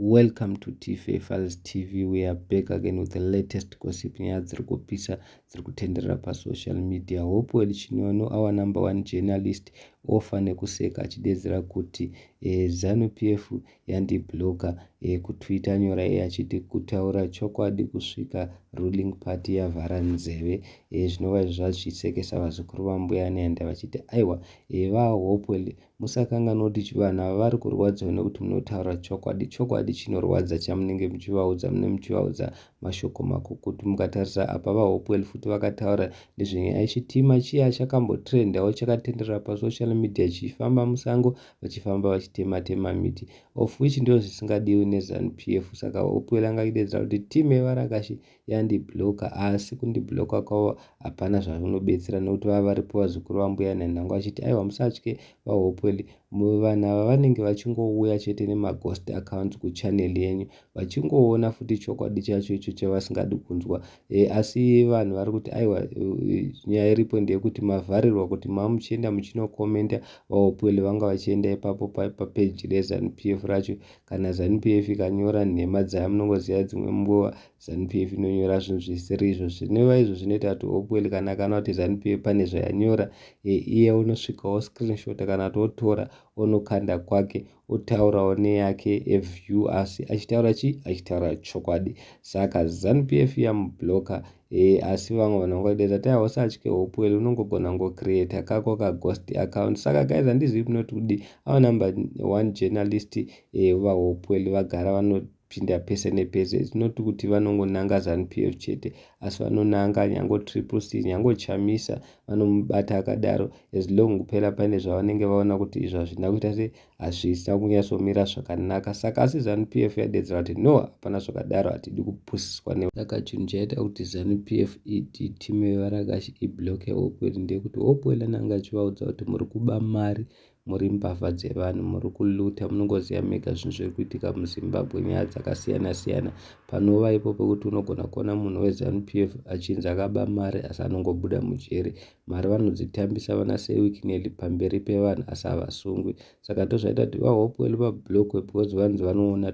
Welcome to TFA Files TV. We are back again with the latest gossip nyaya dziri kupisa dziri kutenderera pasocial media. Hopewell Chinono, our number one journalist, ofa nekuseka achidedzera kuti ZANU-PF yandibloka kutwitter nyora achiti kutaura chokwadi kusvika ruling party yavhara nzeve. Zvinova zvachisekesa vazukuru vambuya neanda vachiti aiwa Hopewell musakanganwa kuti vanhu ava vari kurwadza nekuti munotaura chokwadi chinorwadza chamunenge muchivaudza muchivaudza mashoko makukutu. Mukatarisa apa Hopewell futi vakataura nezvenyaya chitima chiya chakambotrendawo chakatenderera pasocial media chifamba musango vachifamba vachitema miti, of which ndio zvisingadiwi neZANU-PF. Saka Hopewell angachidedzera kuti timu yevarakashi yandibloka, asi kundibloka kwavo hapana zvaunobetsera nekuti vava varipo vazukuru vambuya nanhangwa achiti aiwa musatye Hopewell, vanhu ava vanenge vachingouya chete nemaghost account kuchannel yenyu vachingoona futi chokwadi chacho icho chavasingadi kunzwa. Asi vanhu vari kuti aiwa nyaya iripo ndeyekuti mavharirwa kuti muchienda muchinokomenda Hopewell vanga vachienda ipapo papeji reZANU-PF racho. Kana ZANU-PF ikanyora nhema dzayo munongoziva dzimwe nguva ZANU-PF inonyora zvinhu zvisiri izvo. Zvinova izvo zvinoita kuti Hopewell kana akanwa kuti ZANU-PF pane zvayanyora, iye unosvikawo screenshot kana kuti otora onokanda kwake otaurawo neyake eview, asi achitaura chokwadi. Saka ZANU-PF yamubloka, asi vamwe vanhu vangodedza kuti usatye Hopewell, unongogona ngocreata kako kaghost account. Saka guys, handizivi kunoti kudi ava number one journalist vaHopewell vagara vanopinda pese nepese. Tinoti kuti vanongonanga ZANU-PF chete, asi vanonanga nyango Triple C, nyango Chamisa vanomubata akadaro, as long kupera pane zvavanenge vaona kuti izvo hazvina kuita sei, hazvisina kunyatsomira zvakanaka. Saka asi ZANU-PF yadedzera kuti no, hapana zvakadaro, hatidi kupusiswa saka chinhu chaita kuti ZANU-PF iti timu yevarakashi ibloke Hopewell ndeyekuti Hopewell anenge achivaudza kuti muri kuba mari, muri mbavha dzevanhu, muri kuluta. Munongoziva mega zvinhu zviri kuitika muZimbabwe, nyaya dzakasiyana siyana. Panova ipo pekuti unogona kuona munhu weZANU-PF achinzi akaba mari asi anongobuda mujeri. Mari vanodzitambisa vana seWicknell pamberi pevanhu asi havasungwi. Saka ndozvaita kuti vaHopewell vablokwe because vanhu vanoona